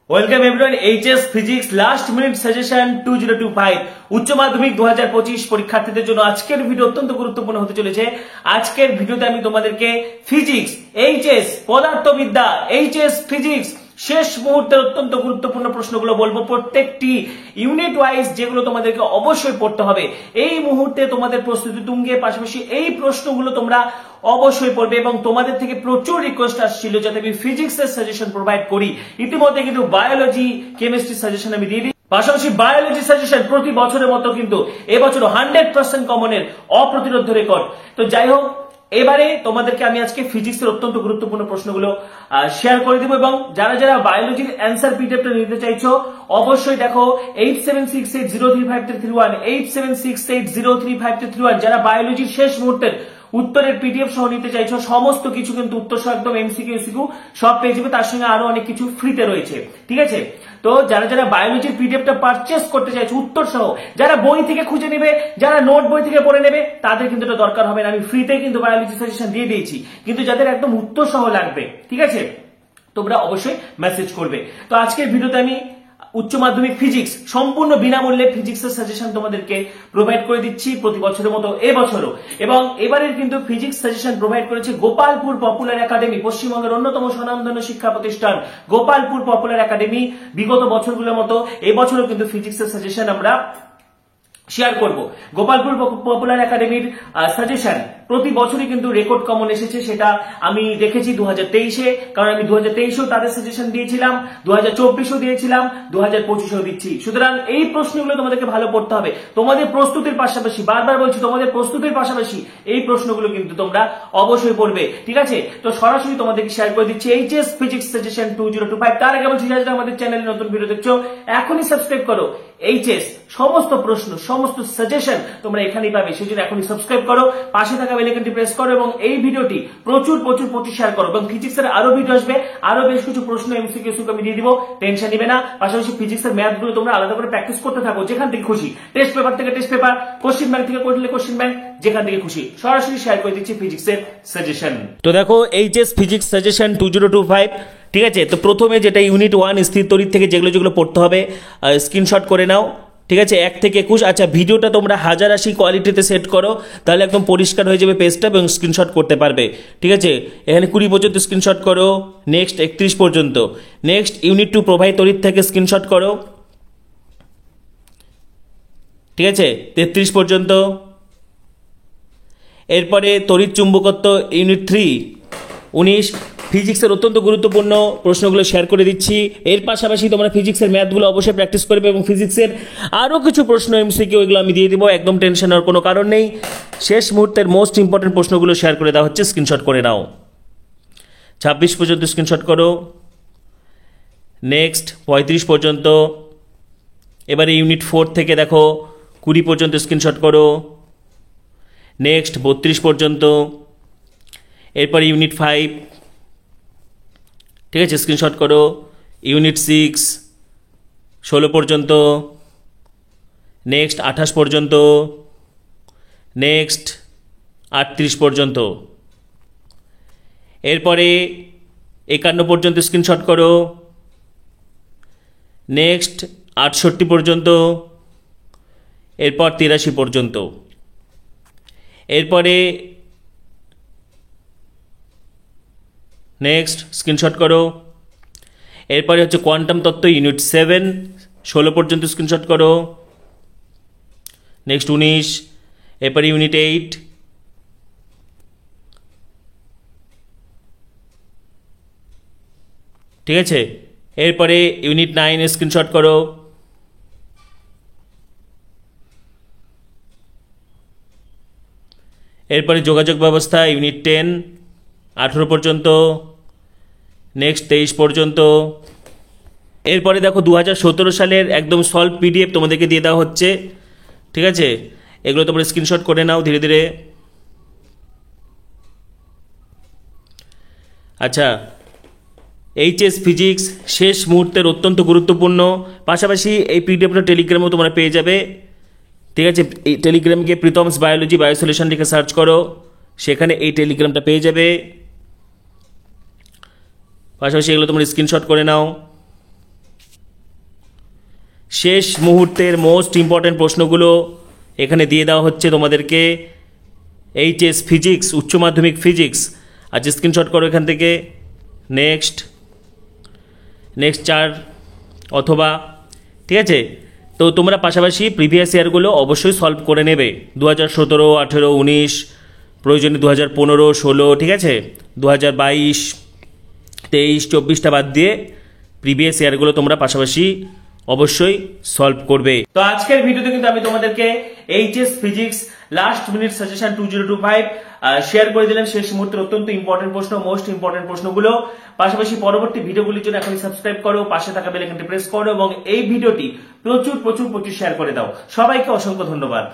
Welcome everyone HS physics last minute suggestion 2025 উচ্চ মাধ্যমিক 2025 পরীক্ষার্থীদের জন্য আজকের ভিডিও অত্যন্ত গুরুত্বপূর্ণ হতে চলেছে। আজকের ভিডিওতে আমি তোমাদেরকে ফিজিক্স এইচএস পদার্থবিদ্যা এইচএস ফিজিক্স শেষ মুহূর্তের অত্যন্ত গুরুত্বপূর্ণ প্রশ্নগুলো বলবো, প্রত্যেকটি ইউনিট ওয়াইজ যেগুলো তোমাদেরকে অবশ্যই পড়তে হবে। এই মুহূর্তে তোমাদের প্রস্তুতি তুঙ্গে, পাশাপাশি এই প্রশ্নগুলো তোমরা অবশ্যই পড়বে এবং তোমাদের থেকে প্রচুর রিকোয়েস্ট আসছিল যাতে আমি ফিজিক্সের সাজেশন প্রোভাইড করি। ইতিমধ্যে কিন্তু বায়োলজি কেমিস্ট্রি সাজেশন আমি দিয়ে দিই, পাশাপাশি বায়োলজি সাজেশন প্রতি বছরের মতো কিন্তু এবছর 100% কমনের অপ্রতিরোধ রেকর্ড। তো যাই হোক, এবারে তোমাদেরকে আমি আজকে ফিজিক্সের অত্যন্ত গুরুত্বপূর্ণ প্রশ্নগুলো শেয়ার করে দিব এবং যারা যারা বায়োলজির অ্যান্সার পিডিএফটা নিতে চাইছো অবশ্যই দেখো 8768035331 8768035331 যারা বায়োলজির শেষ মুহূর্তের উত্তরের পিডিএফ সহ নিতে চাইছো, সমস্ত কিছু কিন্তু উত্তর সহ একদম এমসিকিউ এসিকিউ সব পেয়ে যাবে, তার সঙ্গে আরো অনেক কিছু ফ্রিতে রয়েছে। ঠিক আছে, তো যারা যারা বায়োলজির পিডিএফটা পারচেস করতে চাইছো উত্তর সহ, যারা বই থেকে খুঁজে নেবে, যারা নোট বই থেকে পড়ে নেবে, তাদের কিন্তু এটা দরকার হবে না। আমি ফ্রিতে কিন্তু বায়োলজি সাজেশন দিয়ে দিয়েছি, কিন্তু যাদের একদম উত্তর সহ লাগবে, ঠিক আছে, তোমরা অবশ্যই মেসেজ করবে। তো আজকের ভিডিওতে আমি উচ্চ মাধ্যমিক ফিজিক্স সম্পূর্ণ বিনামূল্যে ফিজিক্সের সাজেশন তোমাদেরকে প্রোভাইড করে দিচ্ছি প্রতি বছরের মতো এবছরও। এবং এবারের কিন্তু ফিজিক্স সাজেশন প্রোভাইড করেছে গোপালপুর পপুলার একাডেমি, পশ্চিমবঙ্গের অন্যতম স্বনামধন্য শিক্ষা প্রতিষ্ঠান গোপালপুর পপুলার একাডেমি। বিগত বছরগুলোর মতো এবছরও কিন্তু ফিজিক্সের সাজেশন আমরা শেয়ার করব। গোপালপুর পপুলার একাডেমির সাজেশন প্রতি বছরই কিন্তু রেকর্ড কমন এসেছে, সেটা আমি দেখেছি 2023-এ, কারণ আমি 2023-এও তাদের সাজেশন দিয়েছিলাম, 2024-এও দিয়েছিলাম, 2025-এও দিচ্ছি। সুতরাং এই প্রশ্নগুলো তোমাদেরকে ভালো পড়তে হবে। তোমাদের প্রস্তুতির পাশাপাশি, বারবার বলছি, তোমাদের প্রস্তুতির পাশাপাশি এই প্রশ্নগুলো কিন্তু তোমরা অবশ্যই পড়বে। ঠিক আছে, তো সরাসরি তোমাদেরকে শেয়ার করে দিচ্ছি এইচএস ফিজিক্স সাজেশন 2025। তার আগে বলছি যারা আমাদের চ্যানেলে নতুন ভিডিও দেখছো এখনই সাবস্ক্রাইব করো। এইচএস সমস্ত প্রশ্ন, সমস্ত সাজেশন তোমরা এখানেই পাবে, সেজন্য এখনই সাবস্ক্রাইব করো, পাশে থাকা বেল আইকনটি প্রেস করো এবং এই ভিডিওটি প্রচুর প্রচুর প্রচুর শেয়ার করো। এবং ফিজিক্সের আরো ভিডিও আসবে, আরো বেশ কিছু প্রশ্ন এমসিকিউ আমি দিয়ে দিব, টেনশন নিবে না। পাশাপাশি ফিজিক্সের ম্যাথ গুলো তোমরা আলাদা করে প্র্যাকটিস করতে থাকো, যেখান থেকে খুশি, টেস্ট পেপার থেকে টেস্ট পেপার, কোশ্চেন ব্যাংক থেকে করলে কোশ্চেন ব্যাংক, যেখান থেকে খুশি সরাসরি শেয়ার করে দিচ্ছি ফিজিক্সের সাজেশন। তো দেখো এইচএস ফিজিক্স সাজেশন 2025, ঠিক আছে। তো প্রথমে যেটা ইউনিট 1 স্থির তড়িৎ থেকে যেগুলো যেগুলো পড়তে হবে স্ক্রিনশট করে নাও, ঠিক আছে, 1 থেকে 21। আচ্ছা, ভিডিওটা তোমরা 1080 কোয়ালিটিতে সেট করো, তাহলে একদম পরিষ্কার হয়ে যাবে পেজটা এবং স্ক্রিনশট করতে পারবে। ঠিক আছে, এখানে 20 পর্যন্ত স্ক্রিনশট করো, নেক্সট 31 পর্যন্ত, নেক্সট ইউনিট 2 প্রবাহী তড়িৎ থেকে স্ক্রিনশট করো, ঠিক আছে, 33 পর্যন্ত। এরপরে তড়িৎ চুম্বকত্ব ইউনিট 3 19। ফিজিক্সের অত্যন্ত গুরুত্বপূর্ণ প্রশ্নগুলো শেয়ার করে দিচ্ছি। এর পাশাপাশি তোমরা ফিজিক্সের ম্যাথগুলো অবশ্যই প্র্যাকটিস করবে এবং ফিজিক্সের আরও কিছু প্রশ্ন এমসিকিউ এগুলো আমি দিয়ে দিব, একদম টেনশন হওয়ার কোনো কারণ নেই। শেষ মুহূর্তের মোস্ট ইম্পর্টেন্ট প্রশ্নগুলো শেয়ার করে দেওয়া হচ্ছে, স্ক্রিনশট করে নাও। 26 পর্যন্ত স্ক্রিনশট করো, নেক্সট 35 পর্যন্ত। এবারে ইউনিট 4 থেকে দেখো 20 পর্যন্ত স্ক্রিনশট করো, নেক্সট 32 পর্যন্ত। এরপরে ইউনিট 5, ঠিক আছে, স্ক্রিনশট করো, ইউনিট 6 16 পর্যন্ত, নেক্সট 28 পর্যন্ত, নেক্সট 38 পর্যন্ত। এরপরে 51 পর্যন্ত স্ক্রিনশট করো, নেক্সট 68 পর্যন্ত, এরপর 83 পর্যন্ত। এরপরে নেক্সট স্ক্রিনশট করো। এরপরে হচ্ছে কোয়ান্টাম তত্ত্ব ইউনিট 7 16 পর্যন্ত স্ক্রিনশট করো, নেক্সট 19। এরপরে ইউনিট 8, ঠিক আছে। এরপরে ইউনিট 9 স্ক্রিনশট করো। এরপরে যোগাযোগ ব্যবস্থা ইউনিট 10 18 পর্যন্ত, নেক্সট 23 পর্যন্ত। এরপরে দেখো 2017 সালের একদম সলভ পিডিএফ তোমাদেরকে দিয়ে দেওয়া হচ্ছে, ঠিক আছে, এগুলো তোমরা স্ক্রিনশট করে নাও ধীরে ধীরে। আচ্ছা, এইচএস ফিজিক্স শেষ মুহূর্তের অত্যন্ত গুরুত্বপূর্ণ, পাশাপাশি এই পিডিএফটা টেলিগ্রামেও তোমরা পেয়ে যাবে, ঠিক আছে। এই টেলিগ্রামকে প্রীতমস বায়োলজি বায়োসলিউশন লিখে সার্চ করো, সেখানে এই টেলিগ্রামটা পেয়ে যাবে। পাশাপাশি এগুলো তোমরা স্ক্রিনশট করে নাও। শেষ মুহূর্তের মোস্ট ইম্পর্টেন্ট প্রশ্নগুলো এখানে দিয়ে দেওয়া হচ্ছে তোমাদেরকে। এইচএস ফিজিক্স, উচ্চ মাধ্যমিক ফিজিক্স, আজ স্ক্রিনশট করো এখান থেকে। নেক্সট 4 অথবা, ঠিক আছে। তো তোমরা পাশাপাশি প্রিভিয়াস ইয়ারগুলো অবশ্যই সলভ করে নেবে। 2017, 18, 19, প্রয়োজনে 2015, 16, ঠিক আছে, 2022, 23, 24টা বাদ দিয়ে প্রিভিয়াস ইয়ারগুলো তোমরা পাশাপাশি অবশ্যই সলভ করবে। তো আজকের ভিডিওতে কিন্তু আমি তোমাদেরকে HS physics last minute suggestion 2025 share করে দিলাম। শেষ মুহূর্তের অত্যন্ত ইম্পর্টেন্ট প্রশ্ন, মোস্ট ইম্পর্টেন্ট প্রশ্নগুলো। পাশাপাশি পরবর্তী ভিডিওগুলির জন্য এখন সাবস্ক্রাইব করো, পাশে থাকা বেল আইকনটি প্রেস করো এবং এই ভিডিওটি প্রচুর শেয়ার করে দাও। সবাইকে অসংখ্য ধন্যবাদ।